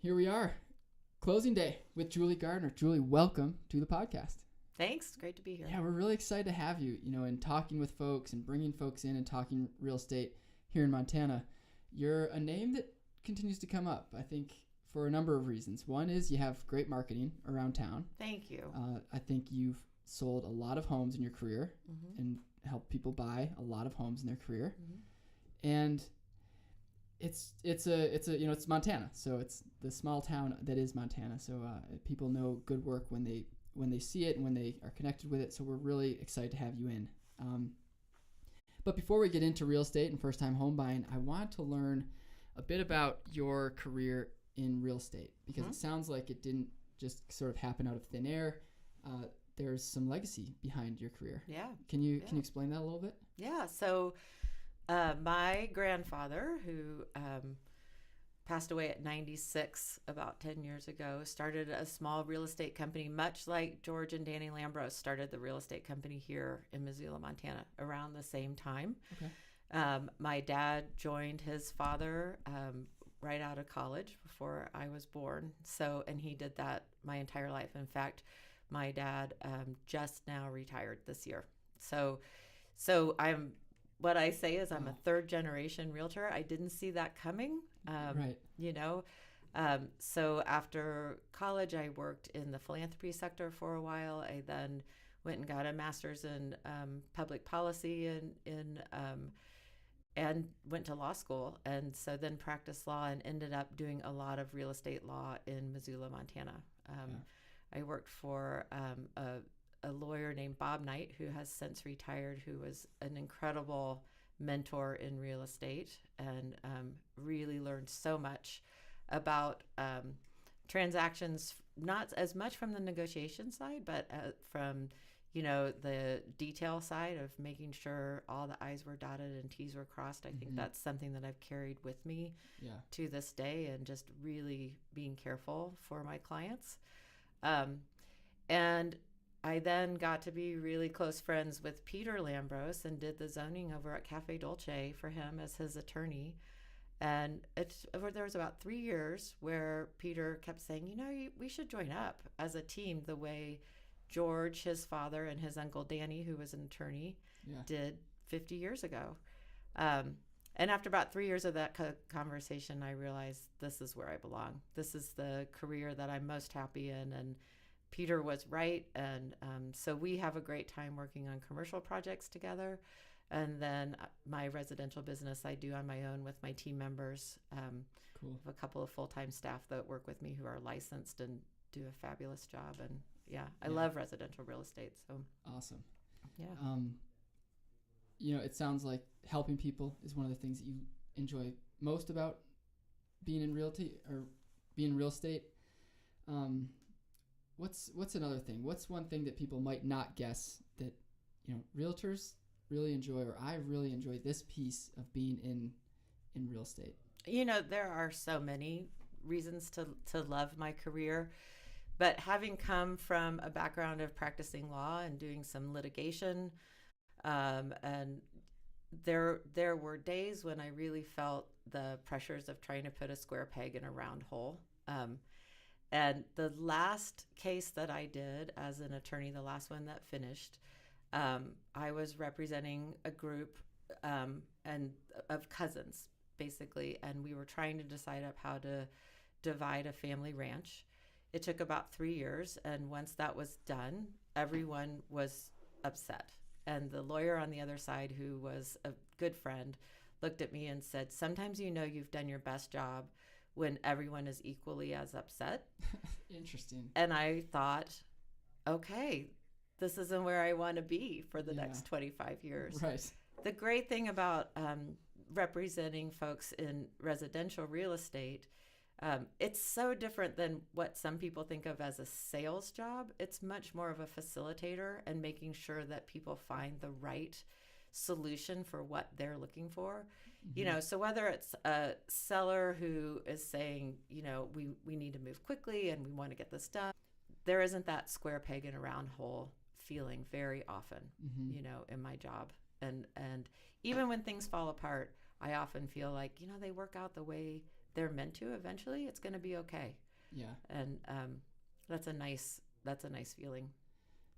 Here we are, closing day with Julie Gardner. Julie, welcome to the podcast. Thanks. Great to be here. Yeah, we're really excited to have you, and talking with folks and bringing folks in and talking real estate here in Montana. You're a name that continues to come up, I think, for a number of reasons. One is you have great marketing around town. Thank you. I think you've sold a lot of homes in your career and helped people buy a lot of homes in their career. And it's Montana, so it's the small town that is Montana. So people know good work when they see it and when they are connected with it. So we're really excited to have you in. But before we get into real estate and first-time home buying, I want to learn a bit about your career in real estate, because it sounds like it didn't just sort of happen out of thin air. There's some legacy behind your career. Yeah. Can you explain that a little bit? Yeah. So my grandfather, who passed away at 96 about 10 years ago, started a small real estate company, much like George and Danny Lambros started the real estate company here in Missoula, Montana, around the same time. Okay. My dad joined his father right out of college before I was born. And he did that my entire life. In fact, my dad just now retired this year. So what I say is I'm a third generation realtor. I didn't see that coming. Right. So after college, I worked in the philanthropy sector for a while. I then went and got a master's in public policy and went to law school. And so then practiced law and ended up doing a lot of real estate law in Missoula, Montana. I worked for a lawyer named Bob Knight, who has since retired, who was an incredible mentor in real estate, and really learned so much about transactions, not as much from the negotiation side, but from the detail side of making sure all the I's were dotted and T's were crossed. I think that's something that I've carried with me to this day, and just really being careful for my clients. And I then got to be really close friends with Peter Lambros and did the zoning over at Cafe Dolce for him as his attorney. And there was about 3 years where Peter kept saying, we should join up as a team the way George, his father, and his uncle Danny, who was an attorney, did 50 years ago. And after about 3 years of that conversation, I realized this is where I belong. This is the career that I'm most happy in. And Peter was right. And so we have a great time working on commercial projects together. And then my residential business I do on my own with my team members. Cool. I have a couple of full-time staff that work with me who are licensed and do a fabulous job. And I love residential real estate. So awesome. Yeah. It sounds like helping people is one of the things that you enjoy most about being in realty or being in real estate. What's another thing? What's one thing that people might not guess that realtors really enjoy, or I really enjoy this piece of being in real estate? There are so many reasons to love my career, but having come from a background of practicing law and doing some litigation, and there were days when I really felt the pressures of trying to put a square peg in a round hole. And the last case that I did as an attorney, the last one that finished, I was representing a group and of cousins, basically, and we were trying to decide up how to divide a family ranch. It took about 3 years, and once that was done, everyone was upset. And the lawyer on the other side, who was a good friend, looked at me and said, sometimes you've done your best job when everyone is equally as upset. Interesting. And I thought, okay, this isn't where I want to be for the next 25 years. Right. The great thing about representing folks in residential real estate, it's so different than what some people think of as a sales job. It's much more of a facilitator and making sure that people find the right solution for what they're looking for. So whether it's a seller who is saying, we need to move quickly and we want to get this done, there isn't that square peg in a round hole feeling very often, in my job. And even when things fall apart, I often feel like, they work out the way they're meant to eventually, it's going to be okay. Yeah. And that's a nice feeling.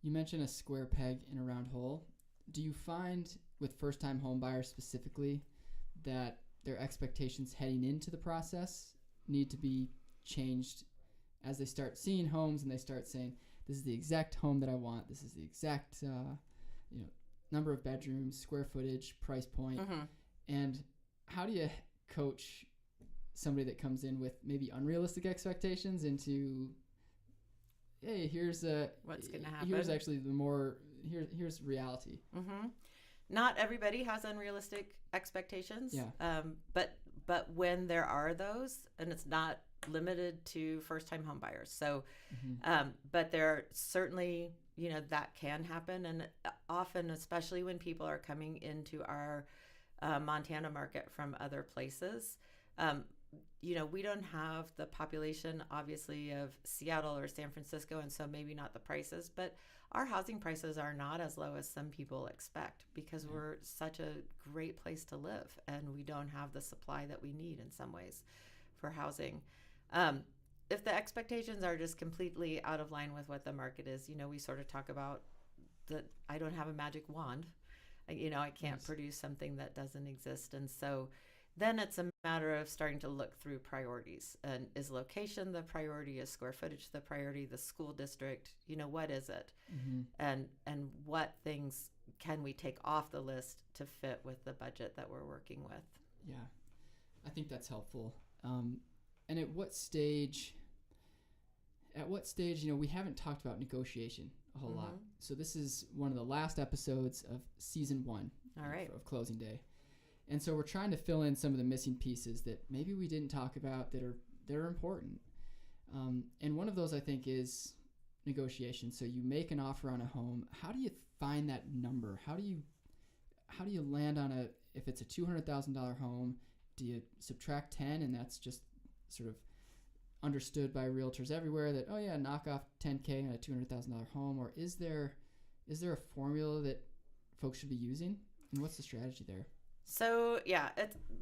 You mentioned a square peg in a round hole. Do you find with first-time home buyers specifically that their expectations heading into the process need to be changed as they start seeing homes and they start saying, this is the exact home that I want, this is the exact number of bedrooms, square footage, price point, and how do you coach somebody that comes in with maybe unrealistic expectations into, hey, here's what's going to happen? Here's actually here's reality. Not everybody has unrealistic expectations. Yeah. But when there are those, and it's not limited to first-time home buyers. So, but there certainly, that can happen, and often, especially when people are coming into our Montana market from other places. We don't have the population, obviously, of Seattle or San Francisco, and so maybe not the prices, but our housing prices are not as low as some people expect because we're such a great place to live, and we don't have the supply that we need in some ways for housing. If the expectations are just completely out of line with what the market is, we sort of talk about that I don't have a magic wand. I can't produce something that doesn't exist, and so then it's a matter of starting to look through priorities. And is location the priority? Is square footage the priority? The school district? What is it? And what things can we take off the list to fit with the budget that we're working with? Yeah, I think that's helpful. And at what stage, we haven't talked about negotiation a whole lot. So this is one of the last episodes of season 1 of Closing Day. And so we're trying to fill in some of the missing pieces that maybe we didn't talk about that are important. And one of those, I think, is negotiation. So you make an offer on a home. How do you find that number? How do you land on if it's a $200,000 home, do you subtract 10 and that's just sort of understood by realtors everywhere that, oh yeah, knock off $10K on a $200,000 home? Or is there a formula that folks should be using? And what's the strategy there? So yeah,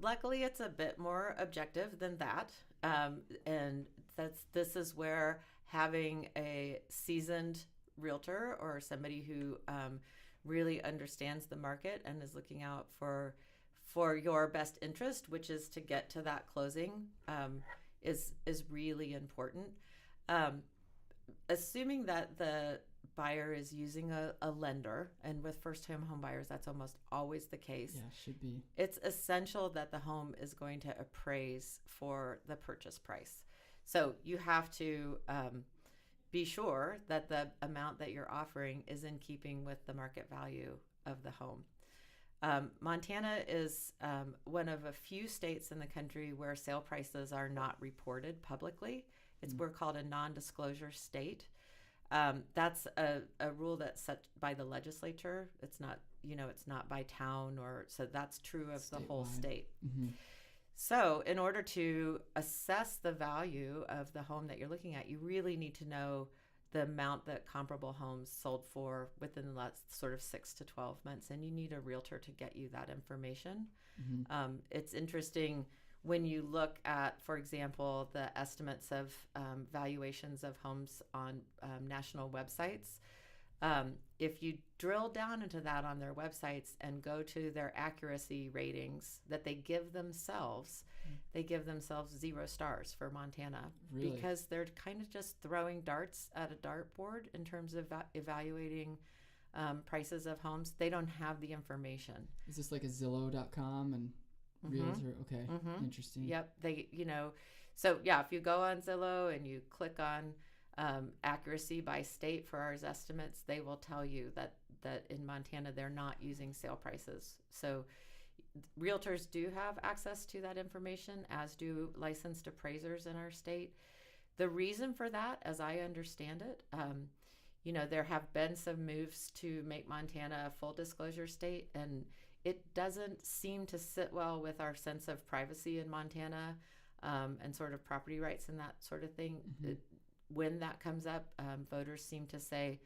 luckily it's a bit more objective than that, and this is where having a seasoned realtor or somebody who really understands the market and is looking out for your best interest, which is to get to that closing, is really important. Assuming that the buyer is using a lender, and with first-time home buyers, that's almost always the case. Yeah, should be. It's essential that the home is going to appraise for the purchase price. So you have to be sure that the amount that you're offering is in keeping with the market value of the home. Montana is one of a few states in the country where sale prices are not reported publicly. We're called a non-disclosure state. That's a rule that's set by the legislature. It's not, it's not by town, so that's true of the whole state. So in order to assess the value of the home that you're looking at, you really need to know the amount that comparable homes sold for within the last sort of 6 to 12 months, and you need a realtor to get you that information. It's interesting when you look at, for example, the estimates of valuations of homes on national websites. If you drill down into that on their websites and go to their accuracy ratings that they give themselves, they give themselves 0 stars for Montana. Really? Because they're kind of just throwing darts at a dartboard in terms of evaluating prices of homes. They don't have the information. Is this like a Zillow.com and Realtor? Okay, interesting. Yep. So yeah, if you go on Zillow and you click on accuracy by state for our estimates, they will tell you that in Montana they're not using sale prices. So realtors do have access to that information, as do licensed appraisers in our state. The reason for that, as I understand it, there have been some moves to make Montana a full disclosure state, and it doesn't seem to sit well with our sense of privacy in Montana and sort of property rights and that sort of thing. When that comes up, voters seem to say,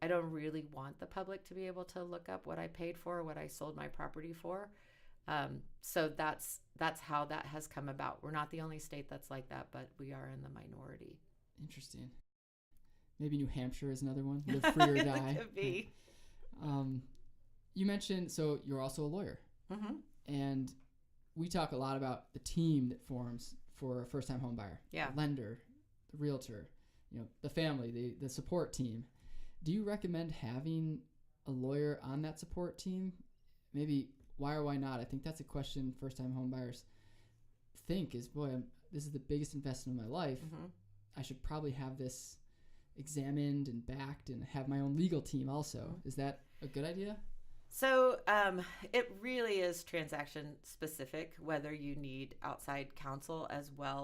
I don't really want the public to be able to look up what I paid for, what I sold my property for. So that's how that has come about. We're not the only state that's like that, but we are in the minority. Interesting. Maybe New Hampshire is another one. Live free or die. It could be. You mentioned, so you're also a lawyer. Mm-hmm. And we talk a lot about the team that forms for a first-time home buyer. Yeah. The lender, the realtor, the family, the support team. Do you recommend having a lawyer on that support team? Maybe why or why not? I think that's a question first-time home buyers think is, boy, this is the biggest investment of my life. Mm-hmm. I should probably have this examined and backed and have my own legal team also. Mm-hmm. Is that a good idea? So it really is transaction specific, whether you need outside counsel as well